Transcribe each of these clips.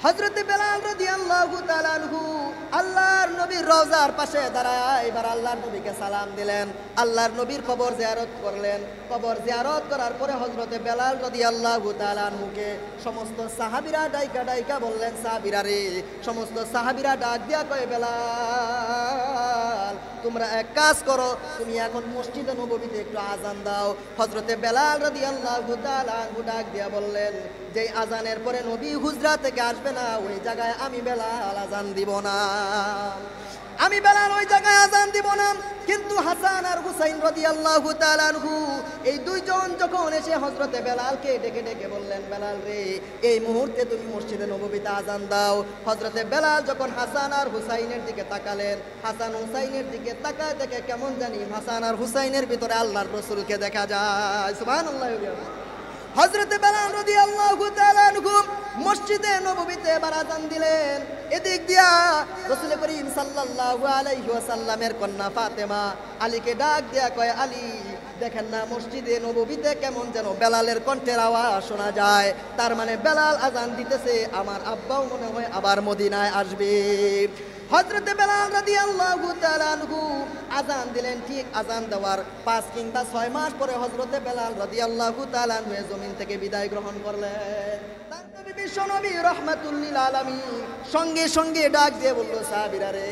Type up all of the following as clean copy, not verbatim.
হযরত বেলাল রাদিয়াল্লাহু তাআলা আনহু আল্লাহর নবীর রওজার পাশে দাঁড়ায় এবার আল্লাহর নবীকে সালাম দিলেন, আল্লাহর নবীর কবর জিয়ারত করলেন। কবর জিয়ারত করার পরে হযরত বেলাল রাদিয়াল্লাহু তাআলা আনহুকে সমস্ত সাহাবীরা ডাইকা ডাইকা বললেন, সাহাবীরা রে, সমস্ত সাহাবীরা ডাক দিয়া কয়, বেলাল তোমরা এক কাজ করো, তুমি এখন মসজিদে নববীতে একটু আজান দাও। হযরতে বেলাল রাদিয়াল্লাহু তাআলা আনহু ডাক দিয়া বললেন, যেই আজানের পরে নবী হুজরা থেকে আসবে না ওই জায়গায় আমি বেলাল আজান দিব না, আমি বেলাল ওই জায়গায় আজান দিব না। কিন্তু হাসান আর হুসাইন রাদিয়াল্লাহু তাআলা আনহু এই দুইজন যখন এসে হযরতে বেলালকে ডেকে ডেকে বললেন, বেলাল রে, এই মুহূর্তে তুমি মসজিদে নববীতে আজান দাও। হযরতে বেলাল যখন হাসান আর হুসাইনের দিকে তাকালেন, হাসান হুসাইনের দিকে তাকায় দেখে কেমন জানি হাসান আর হুসাইনের ভিতরে আল্লাহর রাসূলকে দেখা যায়। সুবহানাল্লাহ। হযরতে বেলাল রাদিয়াল্লাহু তাআলা আনহু মসজিদে নববীতে এবার আযান দিলেন। এদিক দিয়া রাসূল করিম সাল্লাল্লাহু আলাইহি ওয়াসাল্লামের কন্যা ফাতেমা আলীকে ডাক দিয়া কয়, আলী দেখেন না মসজিদে নববীতে কেমন যেন বেলালের কণ্ঠের আওয়াজ শোনা যায়, তার মানে বেলাল আযান দিতেছে, আমার আব্বাও মনে হয় আবার মদিনায় আসবে। হযরতে বেলাল রাদিয়াল্লাহু তাআলা আনহু আযান দিলেন। ঠিক আযান দেওয়ার 5 কিংবা 6 মাস পরে হযরতে বেলাল রাদিয়াল্লাহু তাআলা আনহু জমিন থেকে বিদায় গ্রহণ করলেন। তার নবী বিশ্বনবী রাহমাতুল লিল আলামিন সঙ্গে সঙ্গে ডাক দিয়ে বলল, সাহাবীরা রে,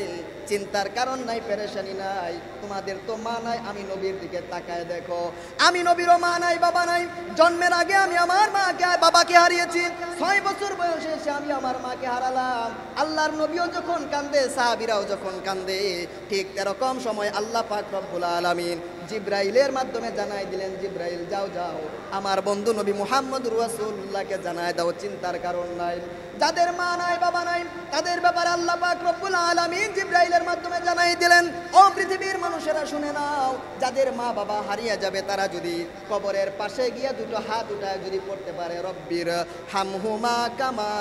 চিন্তার কারণ নাই, পেরেশানি নাই, তোমাদের তো মা নাই, আমি নবীর দিকে তাকায় দেখো, আমি নবীরও মা নাই, বাবা নাই। জন্মের আগে আমি আমার মাকে বাবাকে হারিয়েছি, 6 বছর বয়সে এসে আমি আমার মাকে হারালাম। আল্লাহর নবীও যখন কান্দে, সাহাবীরাও যখন কান্দে, ঠিক এরকম সময় আল্লাহ পাক রব্বুল আলামিন জিব্রাইলের মাধ্যমে জানাই দিলেন, জিব্রাইল যাও যাও আমার বন্ধু নবী মুহাম্মদুর রাসূলুল্লাহকে জানায় দাও, চিন্তার কারণ নাই। যাদের মা নাই বাবা নাই তাদের ব্যাপারে আল্লাহ পাক রব্বুল আলামিন জিব্রাইলের মাধ্যমে জানাই দিলেন, ও পৃথিবীর মানুষেরা শুনে নাও, যাদের মা বাবা হারিয়ে যাবে তারা যদি কবরের পাশে গিয়ে দুটো হাত উঠায় যদি পড়তে পারে, রব্বির হামহুমা কামা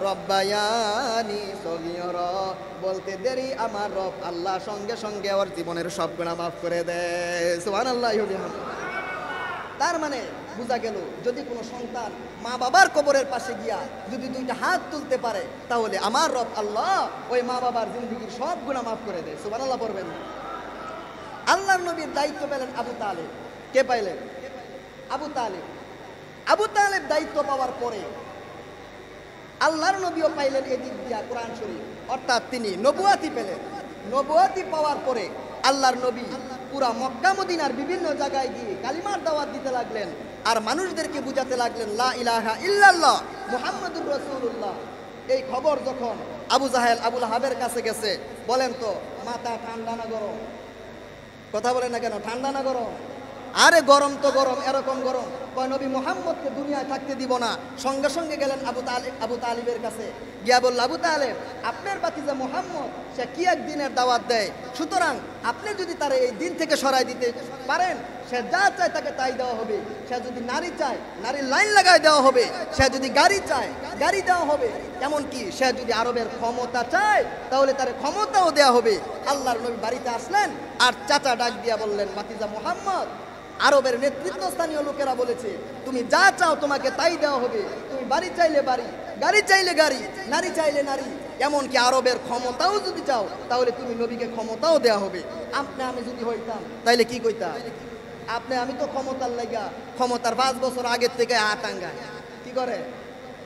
রব্বায়ানি সগীরা, বলতে দেরি আমার রব আল্লাহ সঙ্গে সঙ্গে ওর জীবনের সব গুনাহ মাফ করে দেয়। সুবহানাল্লাহ। তার মানে বোঝা গেল, যদি কোনো সন্তান মা বাবার কবরের পাশে গিয়া যদি দুইটা হাত তুলতে পারে, তাহলে আমার রব আল্লাহ ওই মা বাবার জিন্দেগীর সব গুনাহ মাফ করে দেয়। সুবহানাল্লাহ পড়বেন। আল্লাহর নবীর দায়িত্ব পেলেন আবু তালেব। কে পাইলেন? আবু তালেব। আবু তালেব দায়িত্ব পাওয়ার পরে আল্লাহর নবীও পাইলেন এদিক দিয়া কোরআন শরীফ, অর্থাৎ তিনি নবুয়াতি পেলেন। নবুয়াতি পাওয়ার পরে আল্লাহর নবী পুরা মক্কা মদিনার বিভিন্ন জায়গায় গিয়ে কালিমার দাওয়াত দিতে লাগলেন, আর মানুষদেরকে বুঝাতে লাগলেন লা ইলাহা ইল্লাল্লাহ মুহাম্মাদুর রাসূলুল্লাহ। এই খবর যখন আবু জাহেল আবু লাহাবের কাছে গেছে, বলেন তো মাথা ঠান্ডা না গরম? কথা বলেন না কেন, ঠান্ডা না গরম? আরে গরম তো গরম, এরকম গরম। কয় নবী মুহাম্মদকে দুনিয়ায় থাকতে দিব না। সঙ্গে সঙ্গে গেলেন আবু তালিবের কাছে, গিয়া বলল, আবু তালেব আপনার ভাতিজা মুহাম্মদ সে কি একদিনের দাওয়াত দেয়, সুতরাং আপনি যদি তার এই দিন থেকে সরাই দিতে পারেন, সে যা চায় তাকে তাই দেওয়া হবে। সে যদি নারী চায় নারীর লাইন লাগাই দেওয়া হবে, সে যদি গাড়ি চায় গাড়ি দেওয়া হবে, এমনকি সে যদি আরবের ক্ষমতা চায় তাহলে তার ক্ষমতাও দেওয়া হবে। আল্লাহর নবী বাড়িতে আসলেন, আর চাচা ডাক দিয়া বললেন, ভাতিজা মুহাম্মদ, আরবের নেতৃত্বস্থানীয় লোকেরা বলেছে তুমি যা চাও তোমাকে তাই দেওয়া হবে, তুমি বাড়ি চাইলে বাড়ি, গাড়ি চাইলে গাড়ি, নারী চাইলে নারী, এমনকি আরবের ক্ষমতাও যদি চাও তাহলে তুমি নবীকে ক্ষমতাও দেওয়া হবে। আপনি আমি যদি হইতাম তাইলে কি কইতাম? আপনি আমি তো ক্ষমতার লাগা ক্ষমতার 5 বছর আগের থেকে আতাঙ্গায় কি করে,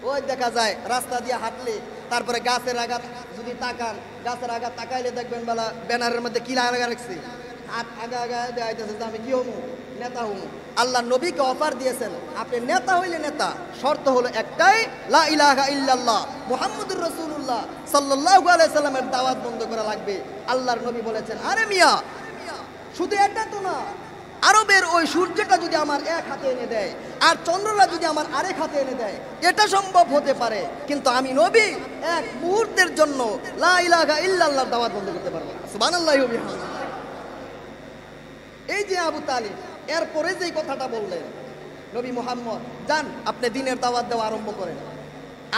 ওই দেখা যায় রাস্তা দিয়ে হাঁটলে, তারপরে গাছের আঘাত যদি তাকান, গাছের আঘাত তাকাইলে দেখবেন বেলা ব্যানারের মধ্যে কি লাগা রাখছে, আগা আগা দেখাইতেছে যে আমি কি হমু, নেতা হমু। আল্লাহ নবীকে অফার দিয়েছেন, আপনি নেতা হইলে নেতা, শর্ত হলো একটাই, লা ইলাহা ইল্লাল্লাহ মুহাম্মাদুর রাসূলুল্লাহ সাল্লাল্লাহু আলাইহি সাল্লামের দাওয়াত বন্ধ করা লাগবে। আল্লাহর নবী বলেছেন, আরে মিয়া শুধু এটা তো না, আরবের ওই সূর্যটা যদি আমার এক হাতে এনে দেয় আর চন্দ্ররা যদি আমার আরেক হাতে এনে দেয়, এটা সম্ভব হতে পারে, কিন্তু আমি নবী এক মুহূর্তের জন্য লা ইলাহা ইল্লাল্লাহর দাওয়াত বন্ধ করতে পারবো না। সুবহানাল্লাহি ওয়া বিহামদিহি। এই যে আবু তালিব এরপরে যেই কথাটা বললেন, নবী মুহাম্মদ যান আপনি দিনের দাওয়াত দেওয়া আরম্ভ করেন,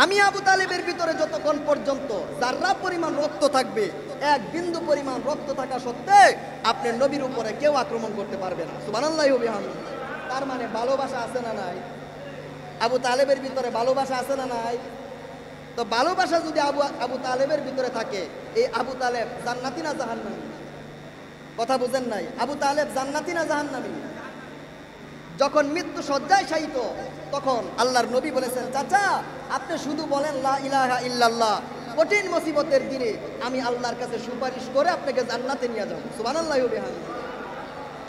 আমি আবু তালিবের ভিতরে যতক্ষণ পর্যন্ত যার্রা পরিমাণ রক্ত থাকবে, এক বিন্দু পরিমাণ রক্ত থাকা সত্ত্বে আপনার নবীর উপরে কেউ আক্রমণ করতে পারবে না। সুবহানাল্লাহি ওয়া বিহামদিহি। তার মানে ভালোবাসা আছে না নাই? আবু তালেবের ভিতরে ভালোবাসা আছে না নাই? তো তো ভালোবাসা যদি আবু তালেবের ভিতরে থাকে, এই আবু তালেব জান্নাতি না জাহান্নামী? কথা বুঝেন নাই? আবু তালেব জান্নাতি না জাহান্নামী? যখন মৃত্যু শয্যায় শায়িত, তখন আল্লাহর নবী বলেছেন, চাচা আপনি শুধু বলেন লা ইলাহা ইল্লাল্লাহ, কঠিন মুসিবতের দিনে আমি আল্লাহর কাছে সুপারিশ করে আপনাকে জান্নাতে নিয়ে যাব। সুবহানাল্লাহি ওয়া বিহামদিহি।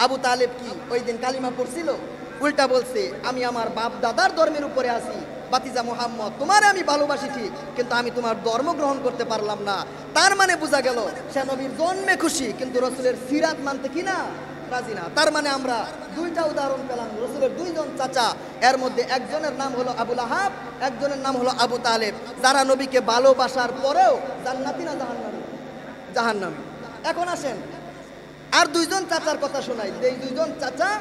আবু তালেব কি ওই দিন কালিমা পড়ছিল? উল্টা বলছে, আমি আমার বাপ দাদার ধর্মের উপরে আছি, বাতিজা মুহাম্মদ তোমারে আমি ভালোবাসি ঠিক, কিন্তু আমি তোমার ধর্ম গ্রহণ করতে পারলাম না। তার মানে বোঝা গেল সে নবীর জন্মে খুশি, কিন্তু রসুলের সিরাত মানতে কি না রাজি না। তার মানে আমরা দুইটা উদাহরণ পেলাম, রসুলের দুইজন চাচা, এর মধ্যে একজনের নাম হলো আবু লাহাব, একজনের নাম হলো আবু তালেব, যারা নবীকে ভালোবাসার পরেও জান্নাতি না জাহান্নামী? জাহান্নামী। এখন আসেন আর দুইজন চাচার কথা শোনাই। এই দুইজন চাচা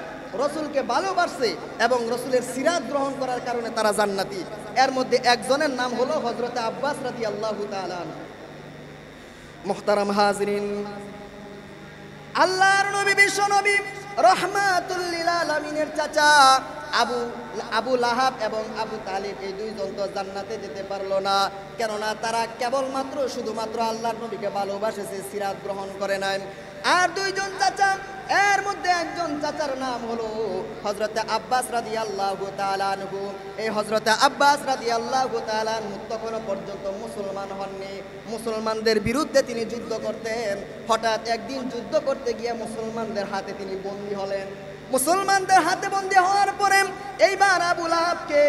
রসুলকে ভালোবাসছে এবং রসুলের সিরাত গ্রহণ করার কারণে তারা জান্নাতি। এর মধ্যে একজনের নাম হলো হযরতে আব্বাস রাদিয়াল্লাহু তাআলা আনহু। মুহতারাম হাজরিন, আল্লাহর নবী বিশ্ব নবী রাহমাতুল লিল আলামিনের চাচা আবু লাহাব এবং আবু তালিব, এই দুইজন তো জান্নাতে যেতে পারলো না। কেননা তারা কেবলমাত্র শুধুমাত্র আল্লাহর নবীকে ভালোবাসেছে, সিরাত গ্রহণ করে নাই। আর দুইজন চাচা, এর মধ্যে একজন চাচার নাম হলো হযরতে আব্বাস রাদিয়াল্লাহু তাআলা আনহু। এই হযরতে আব্বাস রাদিয়াল্লাহু তাআলা আনহু তখনও পর্যন্ত মুসলমান হননি। মুসলমানদের বিরুদ্ধে তিনি যুদ্ধ করতেন। হঠাৎ একদিন যুদ্ধ করতে গিয়ে মুসলমানদের হাতে তিনি বন্দী হলেন। মুসলমানদের হাতে বন্দী হওয়ার পরে এইবার আবু লাহাবকে,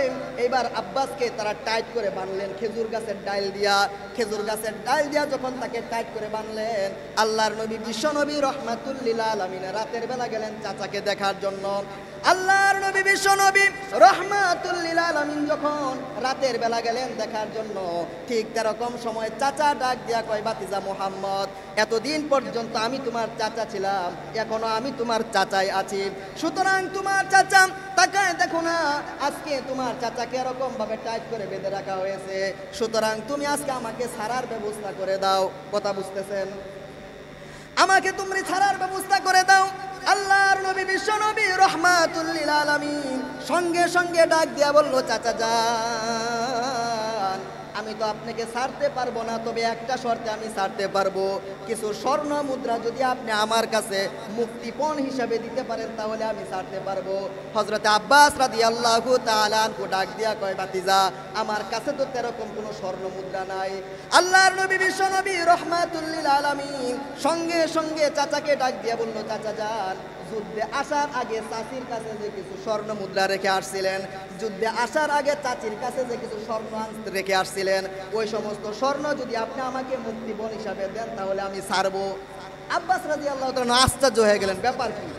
এইবার আব্বাসকে তারা টাইট করে বাঁধলেন খেজুর গাছের ডাল দিয়া। খেজুর গাছের ডাল দিয়া যখন তাকে টাইট করে বাঁধলেন, আল্লাহর নবী বিশ্ব নবী রাহমাতুল লিল আলামিন রাতের বেলা গেলেন চাচাকে দেখার জন্য। আল্লাহর নবী বিশ্ব নবী রাহমাতুল লিল আলামিন যখন রাতের বেলা গেলেন দেখার জন্য, ঠিক তেরকম সময় চাচা ডাক দিয়া কয়, বাতিজা মুহাম্মদ, এতদিন পর্যন্ত আমি তোমার চাচা ছিলাম, এখনো আমি তোমার চাচাই আছি। সুতরাং তোমার চাচা, তাকায় দেখো না, আজকে তোমার চাচাকে এরকম ভাবে টাইট করে বেঁধে রাখা হয়েছে। সুতরাং তুমি আজকে আমাকে ছাড়ার ব্যবস্থা করে দাও। কথা বুঝতেছেন? আমাকে তুমি ছাড়ার ব্যবস্থা করে দাও। আল্লাহর নবী বিশ্ব নবী রাহমাতুল লিল আলামিন সঙ্গে সঙ্গে ডাক দিয়া বলল, চাচা যান, আমি তো আপনাকে ছাড়তে পারবো না, তবে একটা শর্তে আমি ছাড়তে পারবো। কিছু স্বর্ণ মুদ্রা যদি আপনি আমার কাছে মুক্তিপণ হিসাবে দিতে পারেন, তাহলে আমি ছাড়তে পারবো। হযরতে আব্বাস রাদিয়াল্লাহু তাআলা আনহু ডাক দিয়া কয়, বাতিজা, আমার কাছে তো এরকম কোনো স্বর্ণ মুদ্রা নাই। আল্লাহর নবী বিশ্ব নবী রাহমাতুল লিল আলামিন সঙ্গে সঙ্গে চাচাকে ডাক দিয়া বলল, চাচা যান, যুদ্ধে আসার আগে চাচির কাছে যে কিছু স্বর্ণ মুদ্রা রেখে আসছিলেন, যুদ্ধে আসার আগে চাচির কাছে যে কিছু স্বর্ণ রেখে আসছিলেন, ওই সমস্ত স্বর্ণ যদি আপনি আমাকে মুক্তিপণ হিসাবে দেন, তাহলে আমি ছাড়বো। আব্বাস রাদিয়াল্লাহু তাআলা আশ্চর্য হয়ে গেলেন, ব্যাপার কি?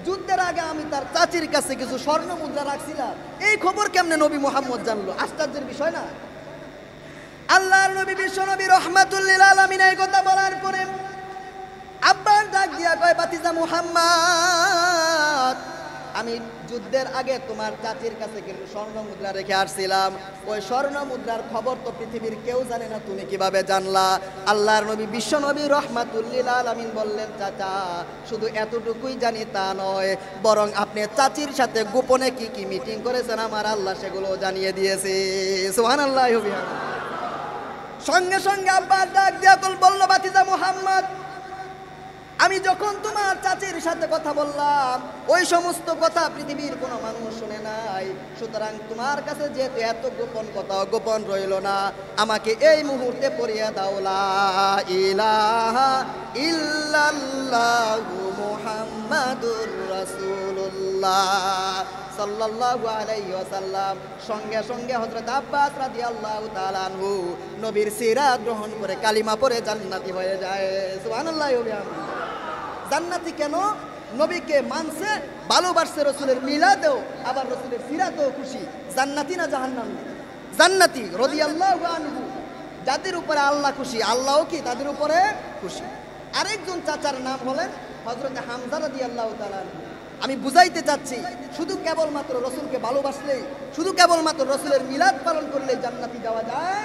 যুদ্ধের আগে আমি তার চাচির কাছে কিছু স্বর্ণ মুদ্রা রাখছিলাম, এই খবর কেমনে নবী মুহাম্মদ জানলো? আশ্চর্যের বিষয় না? আল্লাহর নবী বিশ্ব নবী রাহমাতুল লিল আলামিন এই কথা বলার পরে আব্বাস ডাক দিয়া কয়, বাতিজা মুহাম্মদ, আমি যুদ্ধের আগে তোমার চাচির কাছে কিন্তু স্বর্ণ মুদ্রা রেখে আসছিলাম, ওই স্বর্ণ মুদ্রার খবর তো পৃথিবীর কেউ জানে না, তুমি কিভাবে জানলা? আল্লাহর নবী বিশ্ব নবী রাহমাতুল লিল আলামিন বললেন, চাচা, শুধু এতটুকুই জানি তা নয়, বরং আপনি চাচির সাথে গোপনে কি কি মিটিং করেছেন আমার আল্লাহ সেগুলো জানিয়ে দিয়েছে। সুবহানাল্লাহি ওয়া বিহামদিহি। সঙ্গে সঙ্গে আব্বাস ডাক দিয়া বলল, বাতিজা মুহাম্মদ, আমি যখন তোমার চাচির সাথে কথা বললাম, ওই সমস্ত কথা পৃথিবীর কোনো মানুষ শুনে নাই। সুতরাং তোমার কাছে যেহেতু এত গোপন কথা গোপন রইল না, আমাকে এই মুহূর্তে পড়িয়ে দাও, লা ইলাহা ইল্লাল্লাহু মুহাম্মাদুর রাসূলুল্লাহ সাল্লাল্লাহু আলাইহি ওয়াসাল্লাম। সঙ্গে সঙ্গে হযরত আব্বাস রাদিয়াল্লাহু তাআলা আনহু নবীর সিরাত গ্রহণ করে কালিমা পড়ে জান্নাতি হয়ে যায়। সুবহানাল্লাহি ওয়া বিহামদিহি। জান্নাতি কেন? নবীকে মানছে, ভালোবাসছে, রসুলের মিলাদেও, আবার রসুলের সিরাতেও খুশি। জান্নাতি না জাহান্নামী? জান্নাতি রাদিয়াল্লাহু আনহু। যাদের উপরে আল্লাহ খুশি, আল্লাহও কি তাদের উপরে খুশি। আরেকজন চাচার নাম হলেন হযরতে হামজা রাদিয়াল্লাহু তাআলা আনহু। আমি বুঝাইতে চাচ্ছি, শুধু কেবলমাত্র রসুলকে ভালোবাসলেই, শুধু কেবলমাত্র রসুলের মিলাদ পালন করলেই জান্নাতি যাওয়া যায়?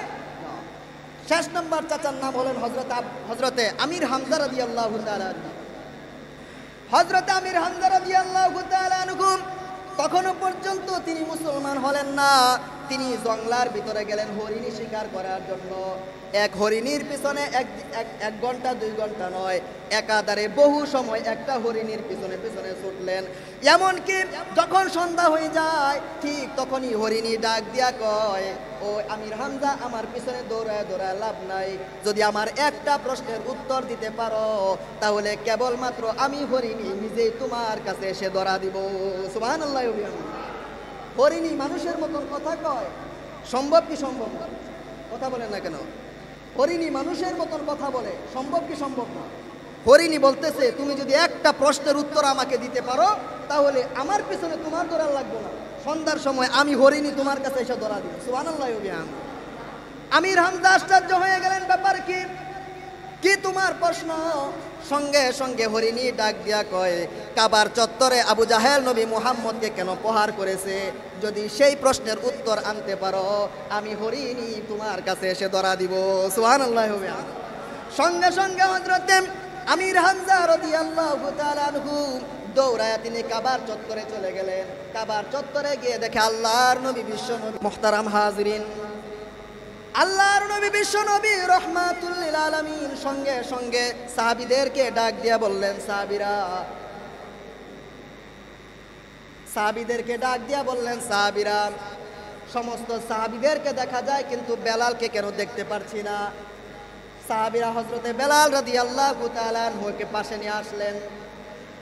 শেষ নম্বর চাচার নাম হলেন হযরতে আমির হামজা রাদিয়াল্লাহু তাআলা আনহু। হযরত আমির হামজা রাদিয়াল্লাহু তাআলা আনহু তখনও পর্যন্ত তিনি মুসলমান হলেন না, তিনি জঙ্গলার ভিতরে গেলেন হরিণী শিকার করার জন্য। এক হরিণীর পিছনে এক ঘন্টা 2 ঘন্টা নয়, একাধারে বহু সময় একটা হরিণীর পিছনে পিছনে ছুটলেন। এমনকি যখন সন্ধ্যা হয়ে যায় ঠিক তখনই হরিণী ডাক দিয়া কয়, ও আমির হামজা, আমার পিছনে দৌড়ায় দৌড়ায় লাভ নাই, যদি আমার একটা প্রশ্নের উত্তর দিতে পারো তাহলে কেবলমাত্র আমি হরিণী নিজেই তোমার কাছে এসে ধরা দিব। সুবহানাল্লাহ। হরিণী মানুষের মতন কথা কয়, সম্ভব কি সম্ভব না? কথা বলেন না কেন? হরিণী মানুষের মতন কথা বলে, সম্ভব কি সম্ভব না? হরিণী বলতেছে, তুমি যদি একটা প্রশ্নের উত্তর আমাকে দিতে পারো তাহলে আমার পিছনে তোমার ধরা লাগবে না, সন্ধ্যার সময় আমি হরিণী তোমার কাছে এসে ধরা দিব। সুবহানাল্লাহ। আমির হামজা আশ্চর্য হয়ে গেলেন, ব্যাপার কি? কি তোমার প্রশ্ন? সঙ্গে সঙ্গে হরিণী ডাক দিয়া কয়, কাবার চত্বরে আবু জাহেল নবী মুহাম্মদকে কেন প্রহার করেছে, যদি সেই প্রশ্নের উত্তর আনতে পারো আমি হরিণী তোমার কাছে এসে ধরা দিব। সুবহানাল্লাহ। সঙ্গে সঙ্গে হযরত আমির হামজা রাদিয়াল্লাহু তাআলা আনহু দৌড়ায় তিনি কাবার চত্বরে চলে গেলেন। কাবার চত্বরে গিয়ে দেখে আল্লাহর নবী বিশ্ব নবী, মুহতারাম হাজিরিন, আল্লাহর নবী বিশ্ব নবী রহমাতুল লিল আলামিন সঙ্গে সঙ্গে সাহাবীদেরকে ডাক দিয়া বললেন, সাহাবীদেরকে ডাক দিয়া বললেন, সাহাবীরা, সমস্ত সাহাবীদেরকে দেখা যায় কিন্তু বেলালকে কেন দেখতে পারছি না? সাহাবীরা হযরতে বেলাল রাদিয়াল্লাহু তাআলা আনহুকে পাশে নিয়ে আসলেন।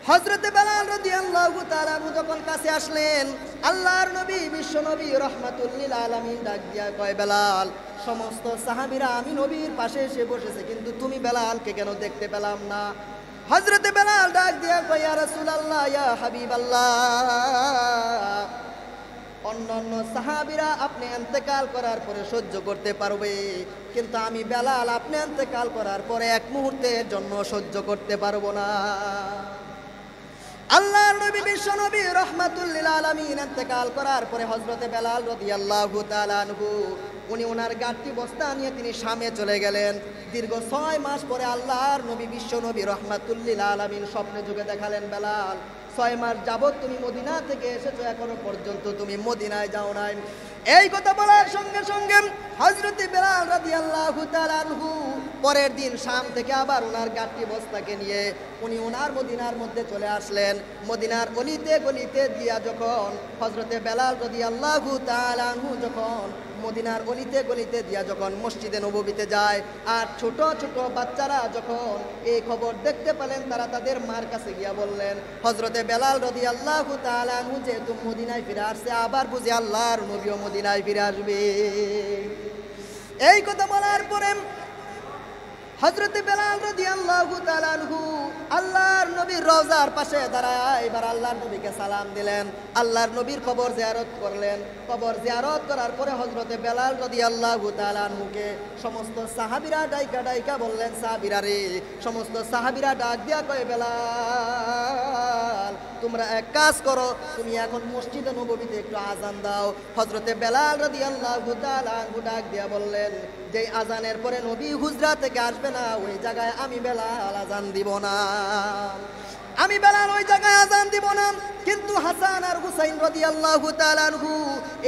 হযরতে বেলাল রাদিয়াল্লাহু তাআলা আনহু যখন কাছে আসলেন, আল্লাহর নবী বিশ্ব নবী রাহমাতুল লিল আলামিন ডাক দিয়া কয়, বেলাল, সমস্ত সাহাবীরা আমি নবীর পাশে এসে বসেছে কিন্তু তুমি বেলালকে কেন দেখতে পেলাম না? হযরতে বেলাল ডাক দিয়া কয়, ইয়া রাসূলুল্লাহ, ইয়া হাবিবাল্লাহ, অন্যান্য সাহাবীরা আপনি ইন্তেকাল করার পরে সহ্য করতে পারবে, কিন্তু আমি বেলাল আপনি ইন্তেকাল করার পরে এক মুহূর্তের জন্য সহ্য করতে পারবো না। আল্লাহর নবী বিশ্ব নবী রাহমাতুল লিল আলামিন ইন্তেকাল করার পরে হযরতে বেলাল রাদিয়াল্লাহু তাআলা আনহু উনি ওনার গাড়ি বস্তা নিয়ে তিনি শামে চলে গেলেন। দীর্ঘ 6 মাস পরে আল্লাহর নবী বিশ্ব নবী রাহমাতুল লিল আলামিন স্বপ্নে যুগে দেখালেন, বেলাল, 6 মাস যাবত তুমি মদিনা থেকে এসেছো, এখনো পর্যন্ত তুমি মদিনায় যাও নাই। এই কথা বলার সঙ্গে সঙ্গে হযরতে বেলাল রাদিয়াল্লাহু তাআলা আনহু পরের দিন শাম থেকে আবার ওনার গাড়ি বস্তাকে নিয়ে উনি ওনার মদিনার মধ্যে চলে আসলেন। মদিনার অলিতে গলিতে দিয়া যখন হযরতে বেলাল রাদিয়াল্লাহু তাআলা আনহু যখন মদিনার অলিতে গলিতে দিয়া যখন মসজিদে নববীতে যায়, আর ছোট ছোট বাচ্চারা যখন এই খবর দেখতে পেলেন তারা তাদের মার কাছে গিয়া বললেন, হযরতে বেলাল রাদিয়াল্লাহু তাআলা আনহু যেহেতু মদিনায় ফিরে আসছে, আবার বুঝি আল্লাহর নবীও মদিনায় ফিরে আসবে। এই কথা বলার পরে হযরতে বেলাল রাদিয়াল্লাহু তাআলা আনহু আল্লাহর নবীর রওজার পাশে দাঁড়ায় এবার আল্লাহর নবীকে সালাম দিলেন, আল্লাহর নবীর কবর জিয়ারত করলেন। কবর জিয়ারত করার পরে হযরতে বেলাল রাদিয়াল্লাহু তাআলা আনহুকে সমস্ত সাহাবীরা ডাইকা বললেন, সাহাবীরা রে, সমস্ত সাহাবীরা ডাক দিয়া কয়, বেলাল, তোমরা এক কাজ করো, তুমি এখন মসজিদে নববীতে একটু আজান দাও। হযরতে বেলাল রাদিয়াল্লাহু তাআলা আনহু ডাক দিয়া বললেন, যে আজানের পরে নবী হুজরা থেকে আসবে না ওই জায়গায় আমি বেলাল আজান দিব না, আমি বেলাল ওই জায়গায় আজান দিব না। কিন্তু হাসান আর হুসাইন রাদিয়াল্লাহু তাআলা আনহু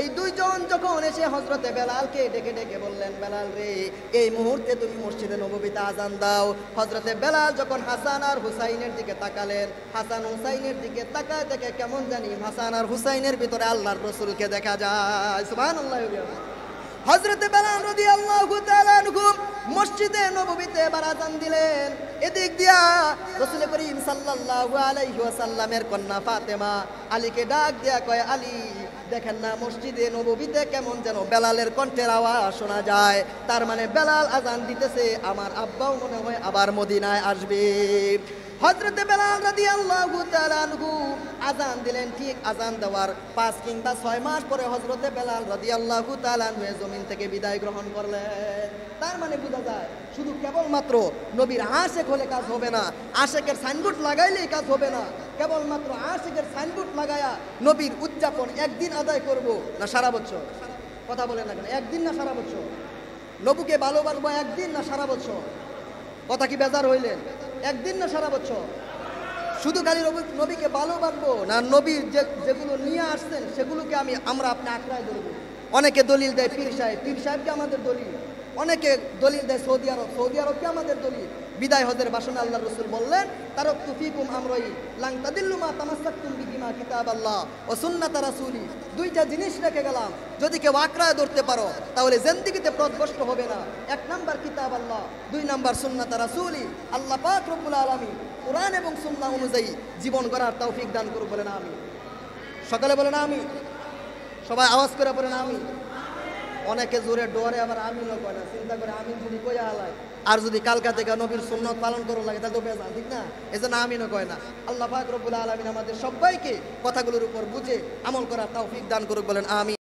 এই দুইজন যখন এসে হযরতে বেলালকে ডেকে ডেকে বললেন, বেলাল রে, এই মুহূর্তে তুমি মসজিদে নববীতে আজান দাও। হযরতে বেলাল যখন হাসান আর হুসাইনের দিকে তাকালেন, হাসান হুসাইনের দিকে তাকায় দেখে কেমন জানি হাসান আর হুসাইনের ভিতরে আল্লাহর রাসূলকে দেখা যায়। সুবহানাল্লাহ। হযরতে বেলাল রাদিয়াল্লাহু তাআলা আনহু মসজিদে নববীতে এবার আযান দিলেন। এদিক দিয়া রাসূল করিম সাল্লাল্লাহু আলাইহি ওয়াসাল্লামের কন্যা ফাতেমা আলীকে ডাক দিয়া কয়, আলী, দেখেন না মসজিদে নববীতে কেমন যেন বেলালের কণ্ঠের আওয়াজ শোনা যায়, তার মানে বেলাল আযান দিতেছে, আমার আব্বাও মনে হয় আবার মদিনায় আসবে। হযরতে বেলাল রাদিয়াল্লাহু তাআলা আনহু আযান দিলেন। ঠিক আযান দেওয়ার 5 কিংবা 6 মাস পরে হযরতে বেলাল রাদিয়াল্লাহু তাআলা আনহু জমিন থেকে বিদায় গ্রহণ করলেন। তার মানে বোঝা যায় শুধু কেবলমাত্র নবীর আশিক হলে কাজ হবে না, আশিকের সাইনবোর্ড লাগাইলেই কাজ হবে না। কেবলমাত্র আশিকের সাইনবোর্ড লাগায়া নবীর উদযাপন একদিন আদায় করব না সারা বছর? কথা বলেন না কেন? একদিন না সারা বছর? নবীকে ভালোবাসবো একদিন না সারা বছর? কথা কি বেজার হইলেন? একদিন না সারা বছর? শুধু খালি নবীকে ভালোবাসবো না, নবীর যেগুলো নিয়ে আসছেন সেগুলোকে আমরা আপনি আঁকড়ায় ধরবো? অনেকে দলিল দেয় পীর সাহেবকে আমাদের দলিল, অনেকে দলিল দেয় সৌদি আরবকে আমাদের দলিল। বিদায় হজের ভাষণে আল্লাহ রসুল বললেন, তারাকতু ফীকুম আমরাইন লান তাদিল্লু মা তামাসসাকতুম বিহিমা কিতাবাল্লাহ ওয়া সুন্নাত রাসূলি। দুইটা জিনিস রেখে গেলাম, যদি কেউ আঁকড়ায় ধরতে পারো তাহলে জিন্দেগিতে পথভ্রষ্ট হবে না। এক নাম্বার কিতাব আল্লাহ, দুই নাম্বার সুন্নাত রাসূলি। আল্লাহ পাক রব্বুল আলামিন কোরআন এবং সুন্নাহ অনুযায়ী জীবন গড়ার তৌফিক দান করুন, বলেন আমিন। সকালে বলেন আমিন, সবাই আওয়াজ করে বলেন আমিন। অনেকে জোরে ডরে আবার আমিনও কয় না, চিন্তা করে আমিন যদি কইয়া হালায় আর যদি কালকা থেকে নবীর সুন্নাত পালন করা লাগে তাহলে তো বেজাল, ঠিক না? এজন্য আমিনও কয় না। আল্লাহ পাক রব্বুল আলামিন আমাদের সবাইকে কথাগুলোর উপর বুঝে আমল করার তৌফিক দান করুক, বলেন আমিন।